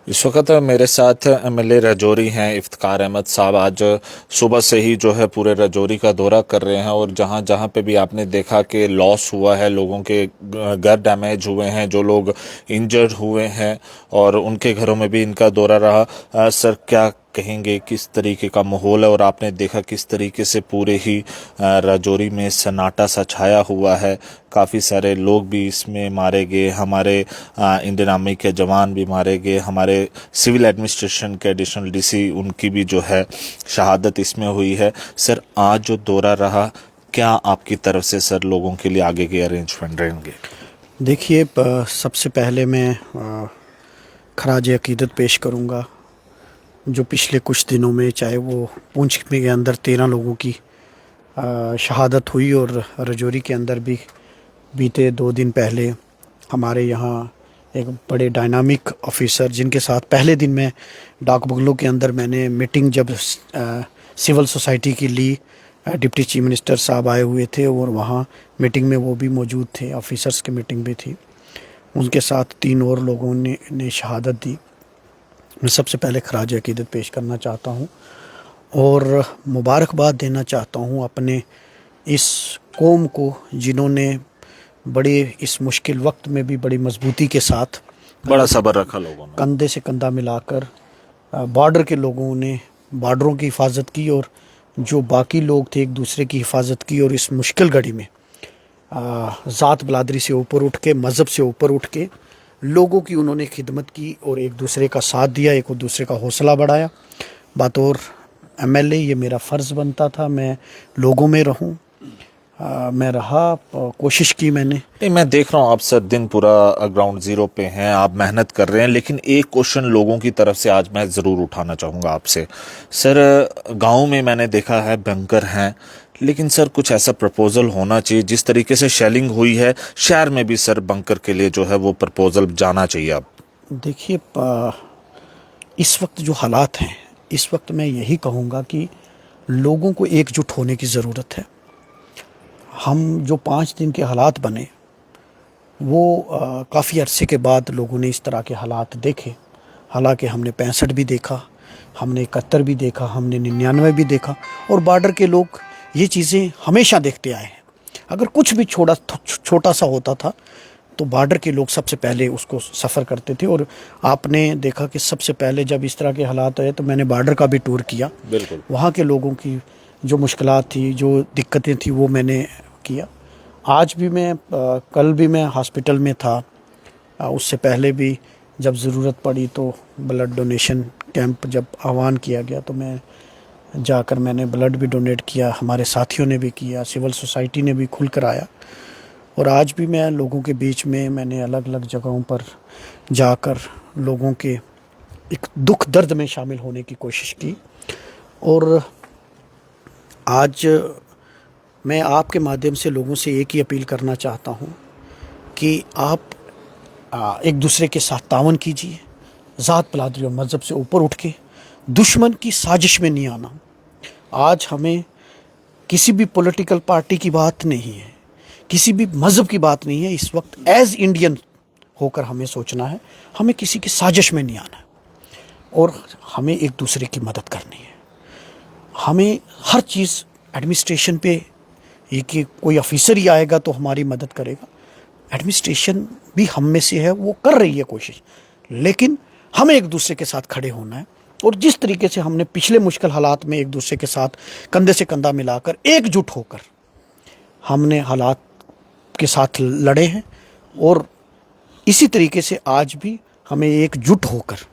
इस वक्त मेरे साथ एमएलए राजौरी हैं इफ्तिकार अहमद साहब। आज सुबह से ही जो है पूरे राजौरी का दौरा कर रहे हैं और जहां जहां पे भी आपने देखा कि लॉस हुआ है, लोगों के घर डैमेज हुए हैं, जो लोग इंजर्ड हुए हैं और उनके घरों में भी इनका दौरा रहा। सर, क्या कहेंगे, किस तरीके का माहौल है और आपने देखा किस तरीके से पूरे ही राजौरी में सन्नाटा सा छाया हुआ है। काफ़ी सारे लोग भी इसमें मारे गए, हमारे इंडियन आर्मी के जवान भी मारे गए, हमारे सिविल एडमिनिस्ट्रेशन के एडिशनल डीसी उनकी भी जो है शहादत इसमें हुई है। सर, आज जो दौरा रहा, क्या आपकी तरफ से सर लोगों के लिए आगे के अरेंजमेंट रहेंगे? देखिए, सबसे पहले मैं खराज अकीदत पेश करूंगा जो पिछले कुछ दिनों में, चाहे वो पुंछ में के अंदर 13 लोगों की शहादत हुई और राजौरी के अंदर भी बीते 2 दिन पहले हमारे यहाँ एक बड़े डायनामिक ऑफिसर, जिनके साथ पहले दिन में डाक बंगलों के अंदर मैंने मीटिंग जब सिविल सोसाइटी की ली, डिप्टी चीफ मिनिस्टर साहब आए हुए थे और वहाँ मीटिंग में वो भी मौजूद थे, ऑफिसर्स की मीटिंग भी थी। उनके साथ 3 और लोगों ने शहादत दी। मैं सबसे पहले खराज अकीदत पेश करना चाहता हूँ और मुबारकबाद देना चाहता हूँ अपने इस कौम को, जिन्होंने बड़े इस मुश्किल वक्त में भी बड़ी मजबूती के साथ बड़ा सब्र रखा लोगों ने, कंधे से कंधा मिलाकर बॉर्डर के लोगों ने बॉर्डरों की हिफाजत की और जो बाकी लोग थे एक दूसरे की हिफाजत की। और इस मुश्किल घड़ी में ज़ात बलादरी से ऊपर उठ के, मज़हब से ऊपर उठ के लोगों की उन्होंने खिदमत की और एक दूसरे का साथ दिया, एक दूसरे का हौसला बढ़ाया। बतौर एमएलए ये मेरा फ़र्ज़ बनता था, मैं लोगों में रहूं। मैं रहा, कोशिश की मैंने। नहीं, मैं देख रहा हूँ आप सर दिन पूरा ग्राउंड जीरो पे हैं, आप मेहनत कर रहे हैं, लेकिन एक क्वेश्चन लोगों की तरफ से आज मैं ज़रूर उठाना चाहूँगा आपसे। सर, गांव में मैंने देखा है बंकर हैं, लेकिन सर कुछ ऐसा प्रपोजल होना चाहिए। जिस तरीके से शेलिंग हुई है शहर में भी सर, बंकर के लिए जो है वो प्रपोजल जाना चाहिए। अब देखिए, इस वक्त जो हालात हैं, इस वक्त मैं यही कहूँगा कि लोगों को एकजुट होने की ज़रूरत है। हम जो 5 दिन के हालात बने वो काफ़ी अरसे के बाद लोगों ने इस तरह के हालात देखे। हालांकि हमने 65 भी देखा, हमने 71 भी देखा, हमने 99 भी देखा और बॉर्डर के लोग ये चीज़ें हमेशा देखते आए हैं। अगर कुछ भी छोटा सा होता था तो बॉर्डर के लोग सबसे पहले उसको सफ़र करते थे। और आपने देखा कि सबसे पहले जब इस तरह के हालात आए तो मैंने बॉर्डर का भी टूर किया। बिल्कुल, वहाँ के लोगों की जो मुश्किलात थी, जो दिक्कतें थी, वो मैंने किया। आज भी मैं कल भी मैं हॉस्पिटल में था। उससे पहले भी जब ज़रूरत पड़ी तो ब्लड डोनेशन कैंप जब आह्वान किया गया तो मैं जाकर मैंने ब्लड भी डोनेट किया, हमारे साथियों ने भी किया, सिविल सोसाइटी ने भी खुल कर आया। और आज भी मैं लोगों के बीच में, मैंने अलग अलग जगहों पर जाकर लोगों के एक दुख दर्द में शामिल होने की कोशिश की। और आज मैं आपके माध्यम से लोगों से एक ही अपील करना चाहता हूँ कि आप एक दूसरे के साथ तावन कीजिए। ज़ात बलादरी और मज़हब से ऊपर उठ के दुश्मन की साजिश में नहीं आना। आज हमें किसी भी पॉलिटिकल पार्टी की बात नहीं है, किसी भी मज़हब की बात नहीं है। इस वक्त एज़ इंडियन होकर हमें सोचना है, हमें किसी की साजिश में नहीं आना है और हमें एक दूसरे की मदद करनी है। हमें हर चीज़ एडमिनिस्ट्रेशन पे, ये कि कोई ऑफिसर ही आएगा तो हमारी मदद करेगा, एडमिनिस्ट्रेशन भी हम में से है, वो कर रही है कोशिश, लेकिन हमें एक दूसरे के साथ खड़े होना है। और जिस तरीके से हमने पिछले मुश्किल हालात में एक दूसरे के साथ कंधे से कंधा मिलाकर एकजुट होकर हमने हालात के साथ लड़े हैं, और इसी तरीके से आज भी हमें एकजुट होकर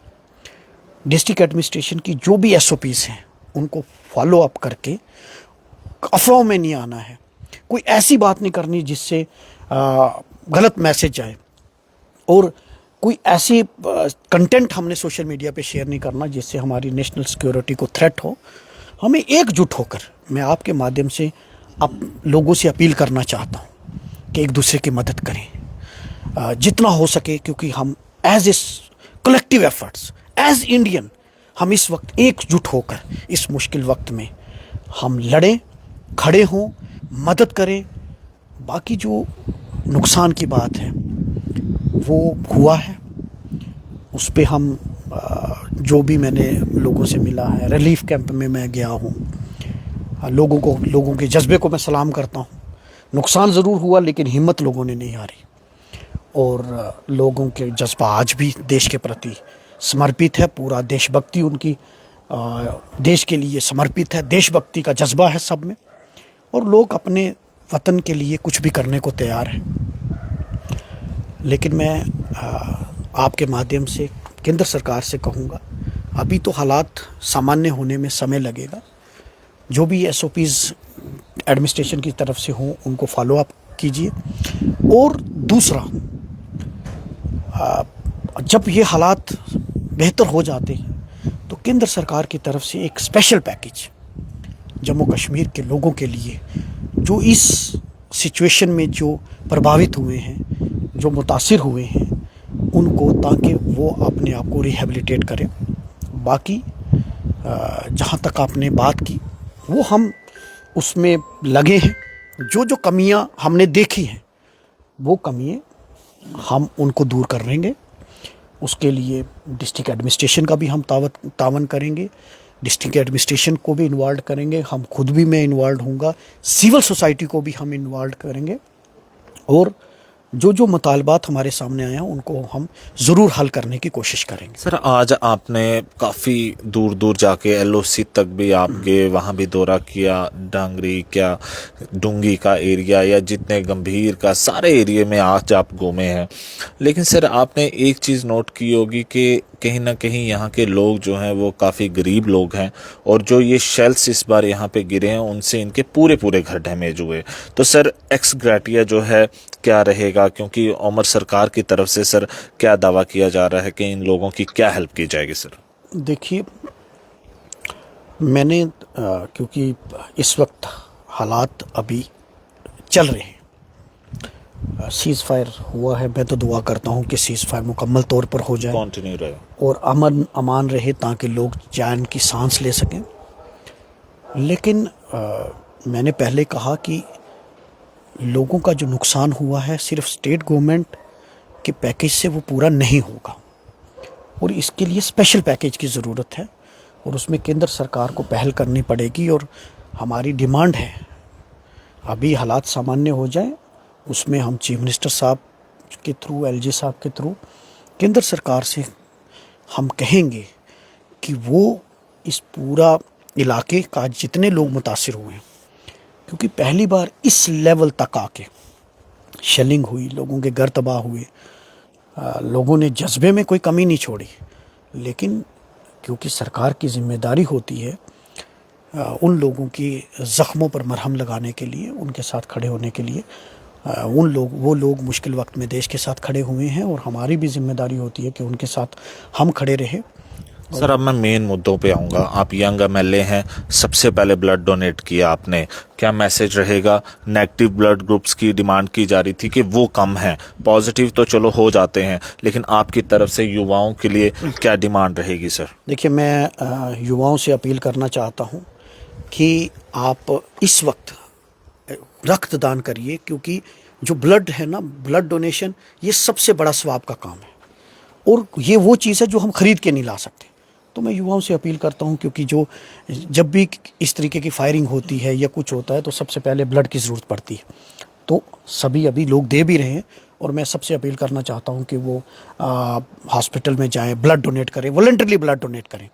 डिस्ट्रिक्ट एडमिनिस्ट्रेशन की जो भी एसओपीज़ हैं उनको फॉलो अप करके अफवाहों में नहीं आना है। कोई ऐसी बात नहीं करनी जिससे गलत मैसेज जाए, और कोई ऐसी कंटेंट हमने सोशल मीडिया पे शेयर नहीं करना जिससे हमारी नेशनल सिक्योरिटी को थ्रेट हो। हमें एकजुट होकर, मैं आपके माध्यम से लोगों से अपील करना चाहता हूँ कि एक दूसरे की मदद करें जितना हो सके, क्योंकि हम as a collective efforts, as Indian, हम इस वक्त एकजुट होकर इस मुश्किल वक्त में हम लड़ें, खड़े हों, मदद करें। बाकी जो नुकसान की बात है वो हुआ है, उस पे हम जो भी मैंने लोगों से मिला है, रिलीफ कैंप में मैं गया हूँ, लोगों के जज्बे को मैं सलाम करता हूँ। नुकसान ज़रूर हुआ लेकिन हिम्मत लोगों ने नहीं हारी, और लोगों के जज्बा आज भी देश के प्रति समर्पित है। पूरा देशभक्ति उनकी देश के लिए समर्पित है, देशभक्ति का जज्बा है सब में, और लोग अपने वतन के लिए कुछ भी करने को तैयार हैं। लेकिन मैं आपके माध्यम से केंद्र सरकार से कहूँगा, अभी तो हालात सामान्य होने में समय लगेगा। जो भी SOPs एडमिनिस्ट्रेशन की तरफ से हों उनको फॉलो अप कीजिए। और दूसरा, जब ये हालात बेहतर हो जाते हैं तो केंद्र सरकार की तरफ से एक स्पेशल पैकेज जम्मू कश्मीर के लोगों के लिए, जो इस सिचुएशन में जो प्रभावित हुए हैं, जो मुतासिर हुए हैं, उनको, ताकि वो अपने आप को रिहेबिलिटेट करें। बाकी जहाँ तक आपने बात की वो हम उसमें लगे हैं। जो जो कमियां हमने देखी हैं वो कमियां हम उनको दूर कर लेंगे। उसके लिए डिस्ट्रिक्ट एडमिनिस्ट्रेशन का भी हम तावन करेंगे, डिस्ट्रिक्ट एडमिनिस्ट्रेशन को भी इन्वॉल्व करेंगे, हम खुद भी मैं इन्वॉल्व होऊंगा, सिविल सोसाइटी को भी हम इन्वॉल्व करेंगे, और जो जो मुतालबात हमारे सामने आए हैं उनको हम ज़रूर हल करने की कोशिश करेंगे। सर, आज आपने काफ़ी दूर दूर जाके LOC तक भी आप गए, वहाँ भी दौरा किया, डांगरी क्या डूंगी का एरिया या जितने गंभीर का सारे एरिया में आज आप घूमे हैं। लेकिन सर, आपने एक चीज़ नोट की होगी कि कहीं ना कहीं यहाँ के लोग जो हैं वो काफ़ी गरीब लोग हैं, और जो ये शेल्स इस बार यहाँ पे गिरे हैं उनसे इनके पूरे पूरे घर डैमेज हुए। तो सर, एक्स ग्रेटिया जो है क्या रहेगा, क्योंकि उमर सरकार की तरफ से सर क्या दावा किया जा रहा है कि इन लोगों की क्या हेल्प की जाएगी? सर देखिए, मैंने क्योंकि इस वक्त हालात अभी चल रहे हैं, सीज़ फायर हुआ है, मैं तो दुआ करता हूँ कि सीज़ फायर मुकम्मल तौर पर हो जाए, कंटिन्यू रहे और अमन अमान रहे, ताकि लोग चैन की सांस ले सकें। लेकिन मैंने पहले कहा कि लोगों का जो नुकसान हुआ है सिर्फ स्टेट गवर्नमेंट के पैकेज से वो पूरा नहीं होगा, और इसके लिए स्पेशल पैकेज की ज़रूरत है, और उसमें केंद्र सरकार को पहल करनी पड़ेगी। और हमारी डिमांड है, अभी हालात सामान्य हो जाएं, उसमें हम चीफ मिनिस्टर साहब के थ्रू, LG साहब के थ्रू केंद्र सरकार से हम कहेंगे कि वो इस पूरा इलाके का जितने लोग मुतासिर हुए हैं, क्योंकि पहली बार इस लेवल तक आके शेलिंग हुई, लोगों के घर तबाह हुए, लोगों ने जज्बे में कोई कमी नहीं छोड़ी, लेकिन क्योंकि सरकार की जिम्मेदारी होती है उन लोगों की ज़ख्मों पर मरहम लगाने के लिए, उनके साथ खड़े होने के लिए, वो लोग मुश्किल वक्त में देश के साथ खड़े हुए हैं, और हमारी भी जिम्मेदारी होती है कि उनके साथ हम खड़े रहें। सर, अब मैं मेन मुद्दों पे आऊँगा। आप यंग MLA हैं, सबसे पहले ब्लड डोनेट किया आपने, क्या मैसेज रहेगा? नेगेटिव ब्लड ग्रुप्स की डिमांड की जा रही थी कि वो कम है, पॉजिटिव तो चलो हो जाते हैं, लेकिन आपकी तरफ से युवाओं के लिए क्या डिमांड रहेगी? सर देखिए, मैं युवाओं से अपील करना चाहता हूँ कि आप इस वक्त रक्तदान करिए, क्योंकि जो ब्लड है ना, ब्लड डोनेशन, ये सबसे बड़ा सवाब का काम है, और ये वो चीज़ है जो हम ख़रीद के नहीं ला सकते। तो मैं युवाओं से अपील करता हूँ, क्योंकि जब भी इस तरीके की फायरिंग होती है या कुछ होता है तो सबसे पहले ब्लड की ज़रूरत पड़ती है, तो सभी अभी लोग दे भी रहे हैं, और मैं सबसे अपील करना चाहता हूँ कि वो हॉस्पिटल में जाएँ, ब्लड डोनेट करें, वॉलंटरली ब्लड डोनेट करें,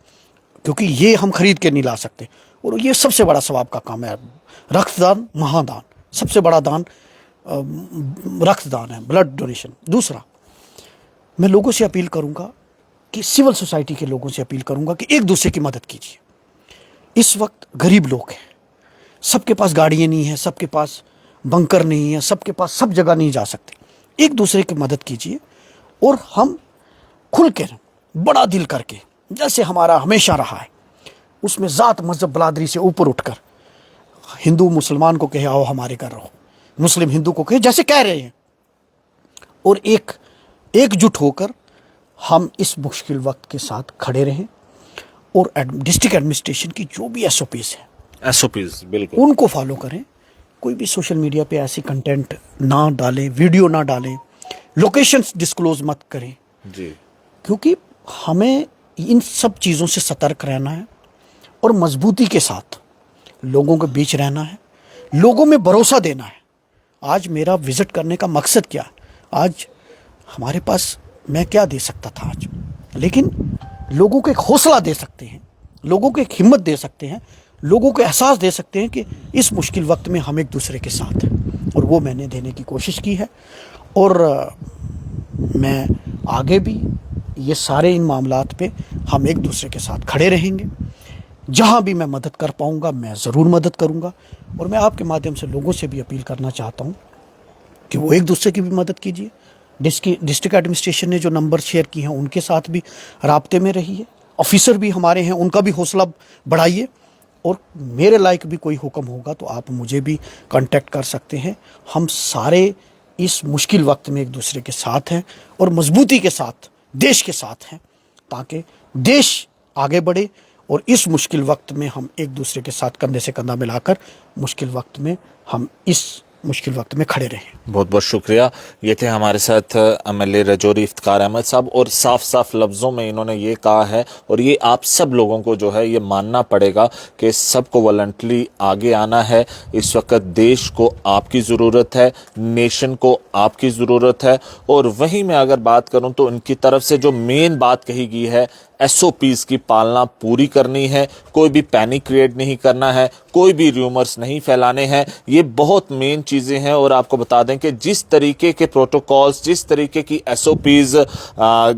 क्योंकि ये हम ख़रीद के नहीं ला सकते, और ये सबसे बड़ा सवाब का काम है। रक्तदान महादान, सबसे बड़ा दान रक्तदान है, ब्लड डोनेशन। दूसरा, मैं लोगों से अपील करूंगा कि सिविल सोसाइटी के लोगों से अपील करूंगा कि एक दूसरे की मदद कीजिए। इस वक्त गरीब लोग हैं, सबके पास गाड़ियाँ नहीं हैं, सबके पास बंकर नहीं है, सबके पास सब जगह नहीं जा सकते। एक दूसरे की मदद कीजिए, और हम खुल कर, बड़ा दिल करके, जैसे हमारा हमेशा रहा है, उसमें ज़ात मज़हब बलादरी से ऊपर उठकर हिंदू मुसलमान को कहे आओ हमारे घर रहो, मुस्लिम हिंदू को कहे, जैसे कह रहे हैं, और एकजुट होकर हम इस मुश्किल वक्त के साथ खड़े रहें, और डिस्ट्रिक्ट एडमिनिस्ट्रेशन की जो भी SOPs बिल्कुल उनको फॉलो करें। कोई भी सोशल मीडिया पे ऐसी कंटेंट ना डालें, वीडियो ना डालें, लोकेशंस डिस्क्लोज मत करें जी, क्योंकि हमें इन सब चीज़ों से सतर्क रहना है और मजबूती के साथ लोगों के बीच रहना है, लोगों में भरोसा देना है। आज मेरा विजिट करने का मकसद क्या है? आज हमारे पास मैं क्या दे सकता था आज, लेकिन लोगों को एक हौसला दे सकते हैं, लोगों को एक हिम्मत दे सकते हैं, लोगों को एहसास दे सकते हैं कि इस मुश्किल वक्त में हम एक दूसरे के साथ हैं, और वो मैंने देने की कोशिश की है। और मैं आगे भी ये सारे इन मामलात पे हम एक दूसरे के साथ खड़े रहेंगे। जहाँ भी मैं मदद कर पाऊँगा मैं ज़रूर मदद करूँगा, और मैं आपके माध्यम से लोगों से भी अपील करना चाहता हूँ कि वो एक दूसरे की भी मदद कीजिए। डिस्ट्रिक्ट एडमिनिस्ट्रेशन ने जो नंबर शेयर किए हैं उनके साथ भी राब्ते में रहिए, ऑफिसर भी हमारे हैं उनका भी हौसला बढ़ाइए, और मेरे लायक भी कोई हुक्म होगा तो आप मुझे भी कांटेक्ट कर सकते हैं। हम सारे इस मुश्किल वक्त में एक दूसरे के साथ हैं और मजबूती के साथ देश के साथ हैं, ताकि देश आगे बढ़े और इस मुश्किल वक्त में हम एक दूसरे के साथ कंधे से कंधा मिलाकर मुश्किल वक्त में हम इस मुश्किल वक्त में खड़े रहें। बहुत बहुत शुक्रिया। ये थे हमारे साथ एमएलए रजौरी इफ्तिकार अहमद साहब, और साफ साफ लफ्ज़ों में इन्होंने ये कहा है, और ये आप सब लोगों को जो है ये मानना पड़ेगा कि सबको वॉलंटली आगे आना है। इस वक्त देश को आपकी ज़रूरत है, नेशन को आपकी ज़रूरत है। और वहीं मैं अगर बात करूं तो इनकी तरफ से जो मेन बात कही गई है, SOPs की पालना पूरी करनी है, कोई भी पैनिक क्रिएट नहीं करना है, कोई भी र्यूमर्स नहीं फैलाने हैं। ये बहुत मेन चीज़ें हैं। और आपको बता दें कि जिस तरीके के प्रोटोकॉल्स, जिस तरीके की SOPs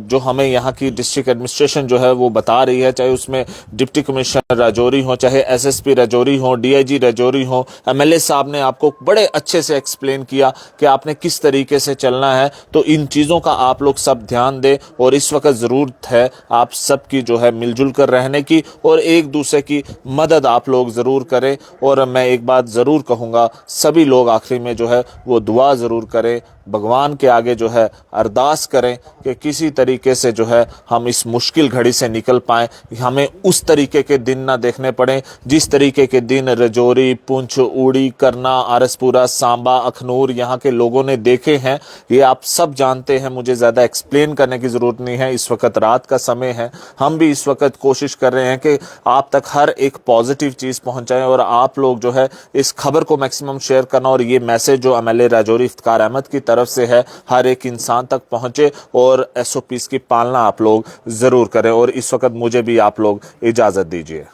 जो हमें यहाँ की डिस्ट्रिक्ट एडमिनिस्ट्रेशन जो है वो बता रही है, चाहे उसमें डिप्टी कमिश्नर राजौरी हो, चाहे SSP राजौरी हो, DIG राजौरी हो, MLA साहब ने आपको बड़े अच्छे से एक्सप्लेन किया कि आपने किस तरीके से चलना है। तो इन चीज़ों का आप लोग सब ध्यान दें, और इस वक्त ज़रूरत है आप सबकी जो है मिलजुल कर रहने की, और एक दूसरे की मदद आप लोग ज़रूर करें। और मैं एक बात ज़रूर कहूँगा, सभी लोग आखिरी में जो है वो दुआ ज़रूर करें, भगवान के आगे जो है अरदास करें कि किसी तरीके से जो है हम इस मुश्किल घड़ी से निकल पाएँ, हमें उस तरीके के दिन ना देखने पड़े जिस तरीके के दिन रजौरी, पुंछ, उड़ी, करना, आरसपुरा, सांबा, अखनूर यहाँ के लोगों ने देखे हैं। ये आप सब जानते हैं, मुझे ज़्यादा एक्सप्लेन करने की ज़रूरत नहीं है। इस वक्त रात का समय है, हम भी इस वक्त कोशिश कर रहे हैं कि आप तक हर एक पॉजिटिव चीज़ पहुँचाएँ, और आप लोग जो है इस खबर को मैक्सिमम शेयर करना, और ये मैसेज जो MLA रजौरी इफ्तिकार अहमद की तरफ से है हर एक इंसान तक पहुंचे, और SOPs की पालना आप लोग जरूर करें। और इस वक्त मुझे भी आप लोग इजाजत दीजिए।